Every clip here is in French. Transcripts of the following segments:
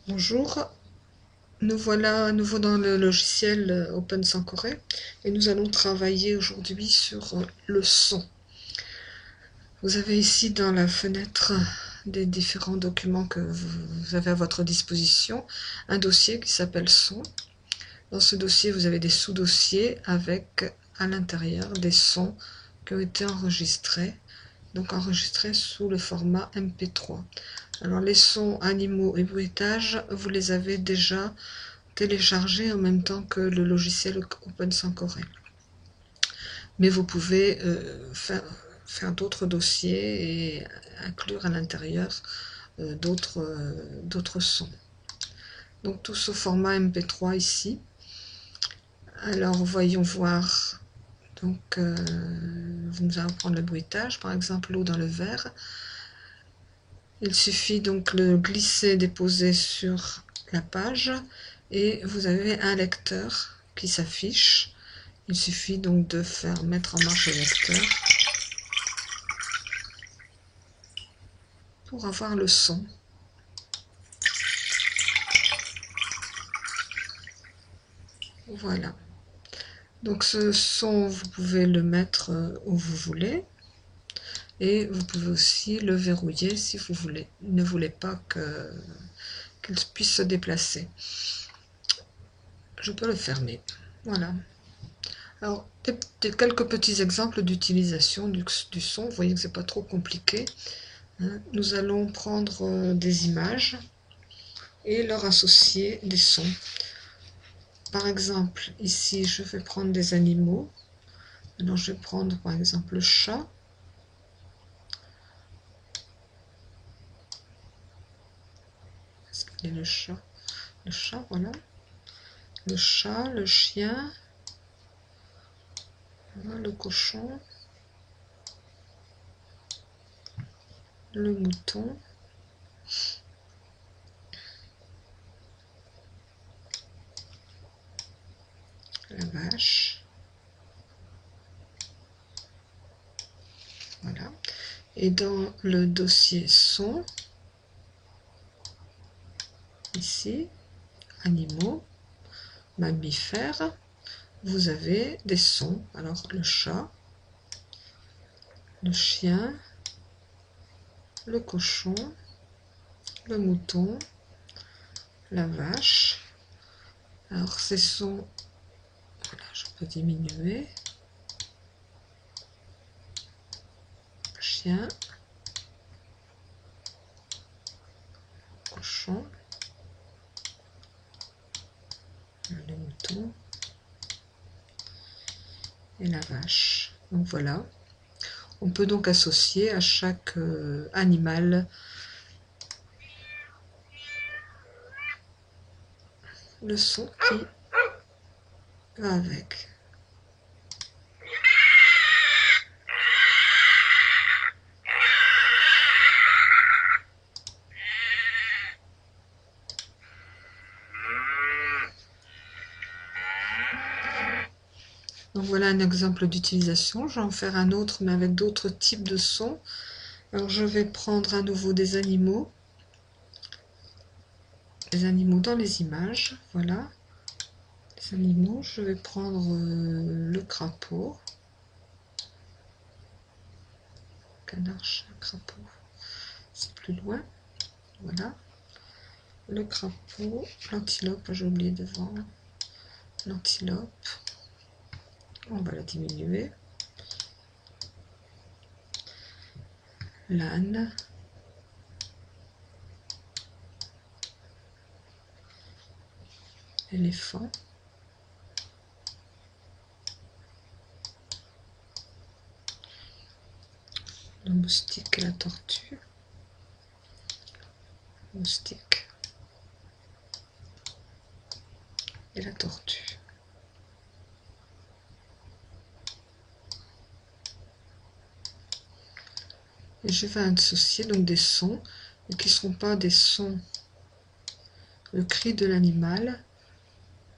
Bonjour, nous voilà à nouveau dans le logiciel Open Sankore et nous allons travailler aujourd'hui sur le son. Vous avez ici dans la fenêtre des différents documents que vous avez à votre disposition un dossier qui s'appelle son. Dans ce dossier, vous avez des sous-dossiers avec à l'intérieur des sons qui ont été enregistrés, donc enregistrés sous le format MP3. Alors les sons animaux et bruitages, vous les avez déjà téléchargés en même temps que le logiciel Open Sankore. Mais vous pouvez faire d'autres dossiers et inclure à l'intérieur d'autres sons. Donc tout ce format MP3 ici. Alors voyons voir. Donc nous allons prendre le bruitage, par exemple l'eau dans le verre. Il suffit donc de le glisser, déposer sur la page et vous avez un lecteur qui s'affiche. Il suffit donc de mettre en marche le lecteur pour avoir le son. Voilà. Donc ce son, vous pouvez le mettre où vous voulez. Et vous pouvez aussi le verrouiller si vous ne voulez pas qu'il puisse se déplacer. Je peux le fermer. Voilà. Alors, quelques petits exemples d'utilisation du son. Vous voyez que c'est pas trop compliqué. Nous allons prendre des images et leur associer des sons. Par exemple, ici, je vais prendre des animaux. Alors, je vais prendre par exemple le chat. Est-ce qu'il est le chat? Le chat, voilà. Le chat, le chien, le cochon, le mouton, la vache. Voilà. Et dans le dossier son, ici, animaux, mammifères, vous avez des sons. Alors le chat, le chien, le cochon, le mouton, la vache. Alors ces sons, voilà, je peux diminuer. Chien, cochon, le mouton et la vache. Donc voilà. On peut donc associer à chaque animal le son qui va avec. Donc voilà un exemple d'utilisation. Je vais en faire un autre, mais avec d'autres types de sons. Alors je vais prendre à nouveau des animaux dans les images. Voilà, les animaux. Je vais prendre le crapaud. Canard, chat, crapaud. C'est plus loin. Voilà. Le crapaud, l'antilope, j'ai oublié devant. L'antilope. On va la diminuer. L'âne. L'éléphant. Le moustique et la tortue. Le moustique et la tortue. Et je vais associer donc des sons qui ne seront pas des sons, le cri de l'animal,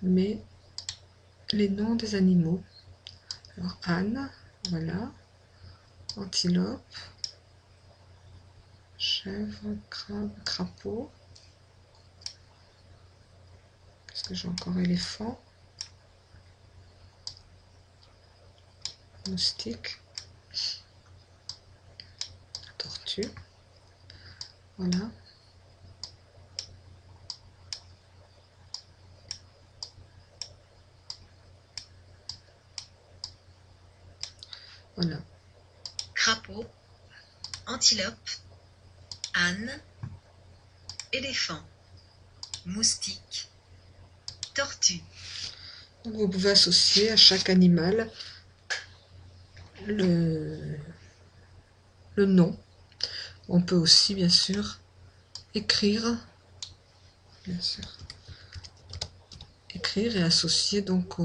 mais les noms des animaux. Alors âne, voilà, antilope, chèvre, crabe, crapaud, Est-ce que j'ai encore éléphant? Moustique. Tortue. Voilà. Voilà. Crapaud, antilope, âne, éléphant, moustique, tortue. Donc vous pouvez associer à chaque animal le nom. On peut aussi, bien sûr, écrire et associer donc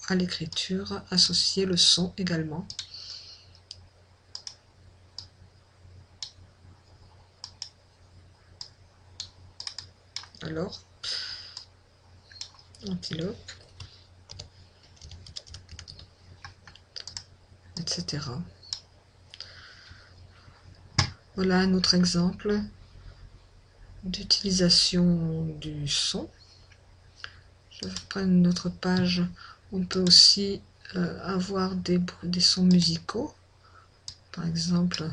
à l'écriture, associer le son également. Alors, antilope, etc. Voilà un autre exemple d'utilisation du son. Je vais prendre une autre page. On peut aussi avoir des sons musicaux. Par exemple,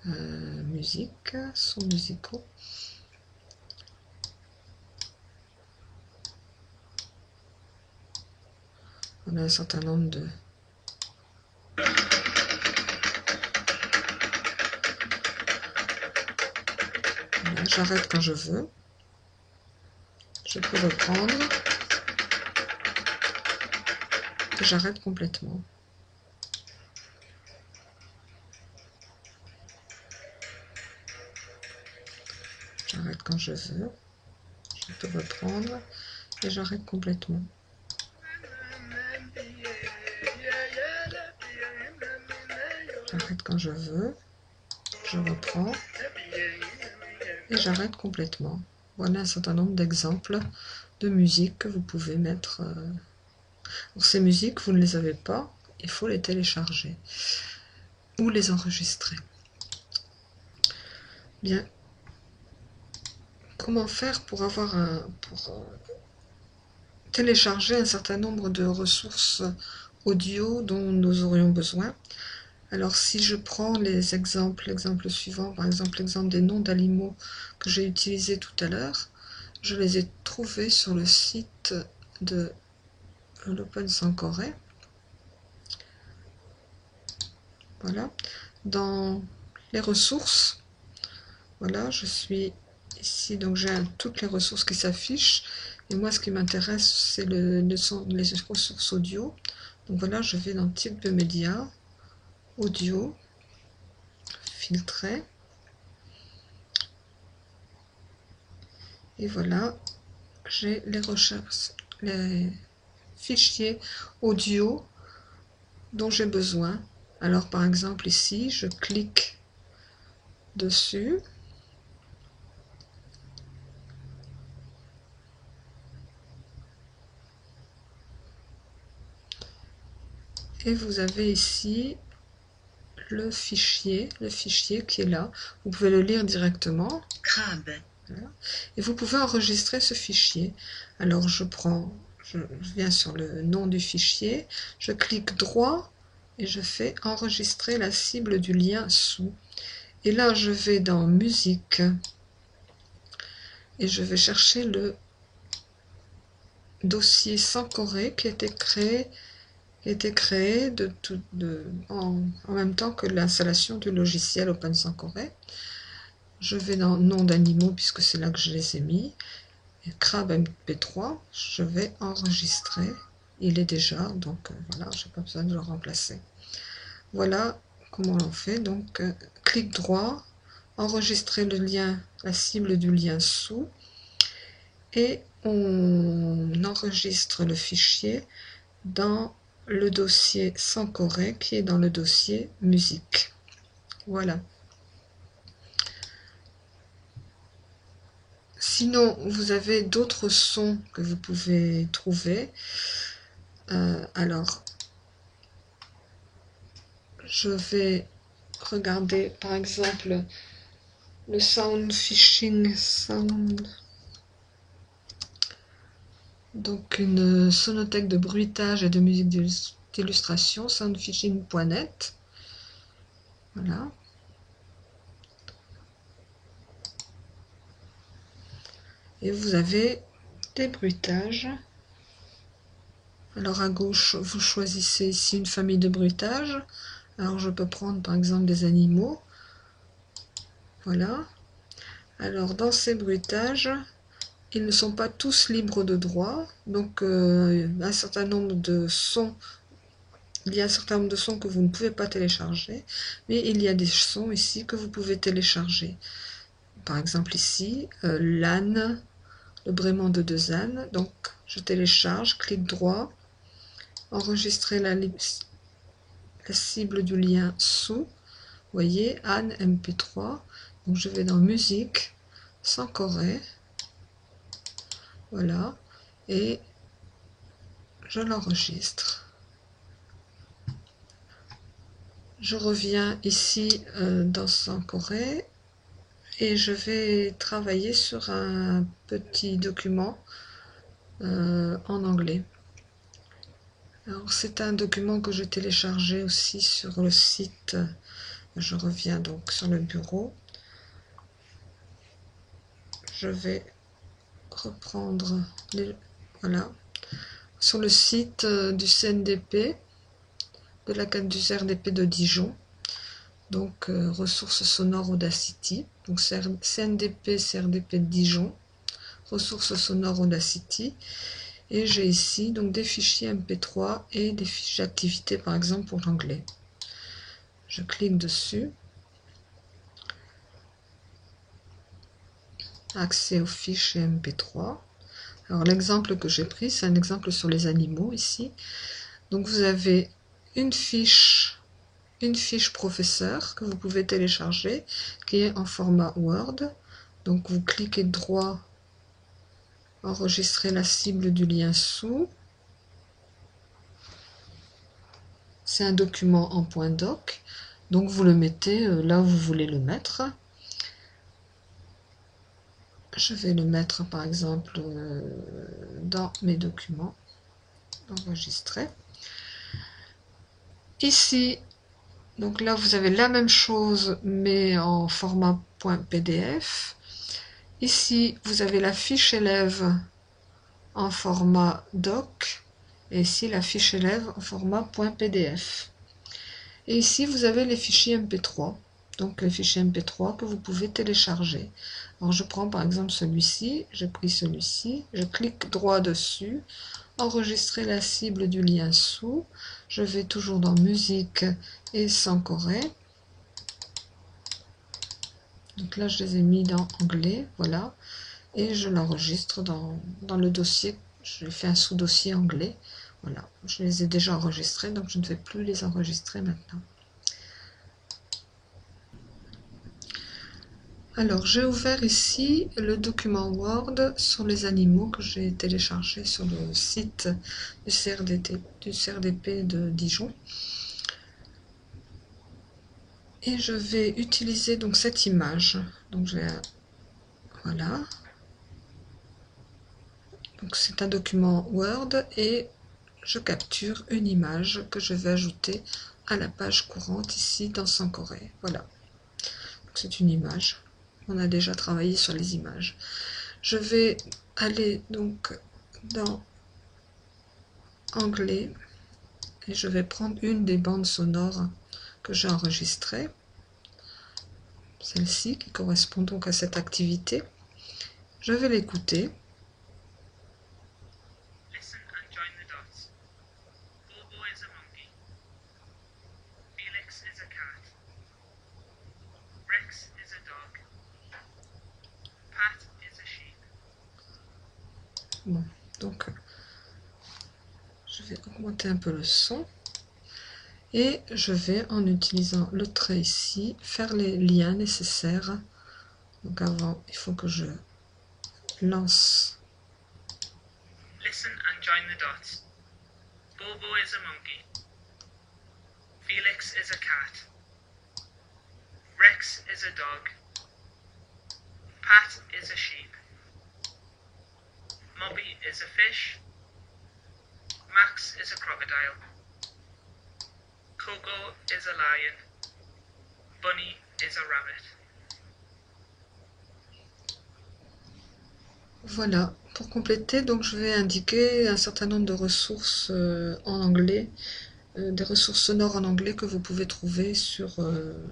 musique, sons musicaux. On a un certain nombre de... Voilà, j'arrête quand je veux. Je peux reprendre. Et j'arrête complètement. J'arrête quand je veux. Je peux reprendre. Et j'arrête complètement. J'arrête quand je veux. Je reprends. Et j'arrête complètement. Voilà un certain nombre d'exemples de musique que vous pouvez mettre. Pour ces musiques, vous ne les avez pas, il faut les télécharger ou les enregistrer. Bien. Comment faire pour télécharger un certain nombre de ressources audio dont nous aurions besoin? Alors si je prends l'exemple suivant, par exemple l'exemple des noms d'animaux que j'ai utilisé tout à l'heure, je les ai trouvés sur le site de l'Open Sankore. Voilà. Dans les ressources, voilà, je suis ici, donc j'ai toutes les ressources qui s'affichent. Et moi, ce qui m'intéresse, c'est les ressources audio. Donc voilà, je vais dans type de média, audio, filtrer. Et voilà, j'ai les fichiers audio dont j'ai besoin. Alors par exemple ici, je clique dessus. Et vous avez ici le fichier qui est là. Vous pouvez le lire directement. Crabe. Voilà. Et vous pouvez enregistrer ce fichier. Alors je viens sur le nom du fichier, je clique droit et je fais enregistrer la cible du lien sous. Et là je vais dans musique et je vais chercher le dossier Sankore qui a été créé en même temps que l'installation du logiciel Open Sankore. Je vais dans nom d'animaux puisque c'est là que je les ai mis. Et Crabe MP3, je vais enregistrer. Il est déjà, donc voilà, je n'ai pas besoin de le remplacer. Voilà comment on fait. Donc clic droit, enregistrer le lien, la cible du lien sous, et on enregistre le fichier dans le dossier Sankore qui est dans le dossier musique. Voilà. Sinon, vous avez d'autres sons que vous pouvez trouver. Alors, je vais regarder par exemple le sound fishing sound. Donc une sonothèque de bruitage et de musique d'illustration, soundfishing.net. Voilà. Et vous avez des bruitages. Alors à gauche, vous choisissez ici une famille de bruitages. Alors je peux prendre par exemple des animaux. Voilà. Alors dans ces bruitages, ils ne sont pas tous libres de droit. Donc un certain nombre de sons, il y a un certain nombre de sons que vous ne pouvez pas télécharger. Mais il y a des sons ici que vous pouvez télécharger. Par exemple ici, l'âne, le braiement de deux ânes. Donc je télécharge, clic droit, enregistrer la cible du lien sous. Vous voyez, âne MP3. Donc je vais dans musique, sans Corée. Voilà. Et je l'enregistre. Je reviens ici dans sans Corée et je vais travailler sur un petit document en anglais. Alors c'est un document que j'ai téléchargé aussi sur le site. Je reviens donc sur le bureau. Je vais reprendre voilà, sur le site du CNDP, du CRDP de Dijon. Donc ressources sonores Audacity. Donc CNDP, CRDP de Dijon. Ressources sonores Audacity. Et j'ai ici donc des fichiers MP3 et des fichiers d'activité par exemple pour l'anglais. Je clique dessus. Accès aux fichiers MP3. Alors l'exemple que j'ai pris, c'est un exemple sur les animaux ici. Donc vous avez une fiche professeur que vous pouvez télécharger, qui est en format Word. Donc vous cliquez droit, enregistrer la cible du lien sous. C'est un document en .doc. Donc vous le mettez là où vous voulez le mettre. Je vais le mettre par exemple dans mes documents. Enregistrer. Ici, donc là vous avez la même chose mais en format .pdf. Ici vous avez la fiche élève en format doc et ici la fiche élève en format .pdf. Et ici vous avez les fichiers MP3. Donc les fichiers MP3 que vous pouvez télécharger. Alors je prends par exemple celui-ci, je pris celui-ci, je clique droit dessus, enregistrer la cible du lien sous, je vais toujours dans musique et sans Corée. Donc là je les ai mis dans anglais, voilà, et je l'enregistre dans le dossier, je fais un sous-dossier anglais, voilà, je les ai déjà enregistrés donc je ne vais plus les enregistrer maintenant. Alors, j'ai ouvert ici le document Word sur les animaux que j'ai téléchargé sur le site du CRDP de Dijon. Et je vais utiliser donc cette image. Donc, voilà. Donc, c'est un document Word et je capture une image que je vais ajouter à la page courante ici dans Sans Corée. Voilà. C'est une image. On a déjà travaillé sur les images. Je vais aller donc dans anglais et je vais prendre une des bandes sonores que j'ai enregistrées, celle-ci qui correspond donc à cette activité. Je vais l'écouter. Bon, donc je vais augmenter un peu le son et je vais, en utilisant le trait ici, faire les liens nécessaires. Donc avant, il faut que je lance. Listen and join the dots. Bobo is a monkey. Felix is a cat. Rex is a dog. Pat is a sheep. Mobby is a fish. Max is a crocodile. Coco is a lion. Bunny is a rabbit. Voilà, pour compléter, donc je vais indiquer un certain nombre de ressources en anglais, des ressources sonores en anglais que vous pouvez trouver sur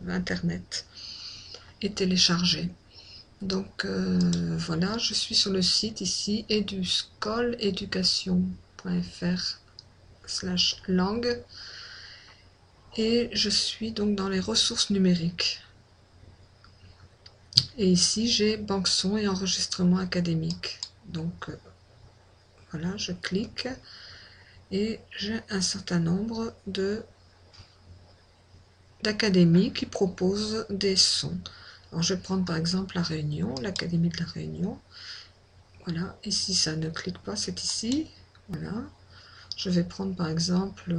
internet et télécharger. Donc voilà, je suis sur le site ici eduscoleducation.fr/langue et je suis donc dans les ressources numériques. Et ici j'ai banque son et enregistrement académique. Donc voilà, je clique et j'ai un certain nombre d'académies qui proposent des sons. Alors je vais prendre par exemple la Réunion, l'Académie de la Réunion. Voilà, ici ça ne clique pas, c'est ici. Voilà. Je vais prendre par exemple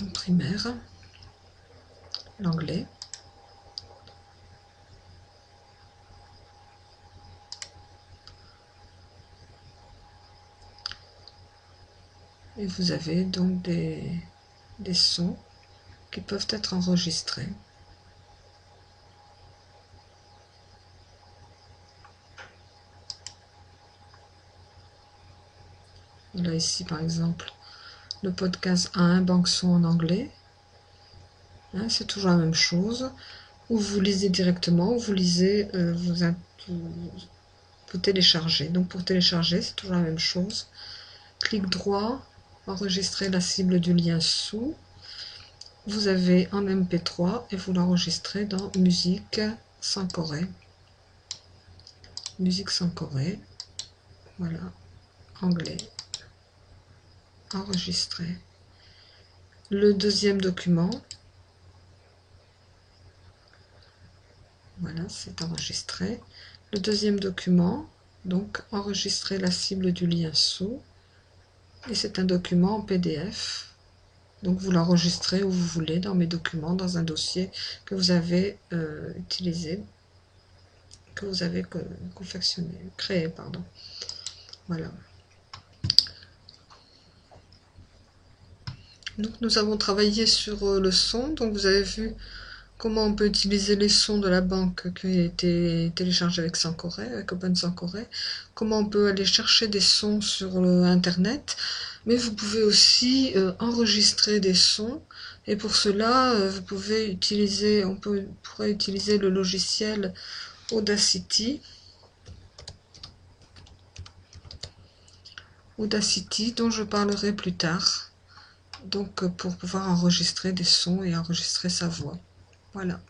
en primaire, l'anglais. Et vous avez donc des sons qui peuvent être enregistrés. Là ici par exemple le podcast A1 banque son en anglais. Hein, c'est toujours la même chose. Ou vous lisez directement, ou vous lisez, vous téléchargez. Donc pour télécharger, c'est toujours la même chose. Clic droit, enregistrer la cible du lien sous. Vous avez en MP3 et vous l'enregistrez dans musique sans Corée. Musique sans Corée. Voilà, anglais. Enregistrer. Le deuxième document. Voilà, c'est enregistré. Le deuxième document, donc enregistrer la cible du lien sous. Et c'est un document en PDF. Donc vous l'enregistrez où vous voulez, dans mes documents, dans un dossier que vous avez utilisé, que vous avez créé, pardon. Voilà. Donc nous avons travaillé sur le son. Donc vous avez vu comment on peut utiliser les sons de la banque qui a été téléchargée avec Sankoré, avec Open Sankoré. Comment on peut aller chercher des sons sur Internet. Mais vous pouvez aussi enregistrer des sons. Et pour cela, vous pouvez utiliser, pourrait utiliser le logiciel Audacity. Audacity, dont je parlerai plus tard. Donc pour pouvoir enregistrer des sons et enregistrer sa voix. Voilà.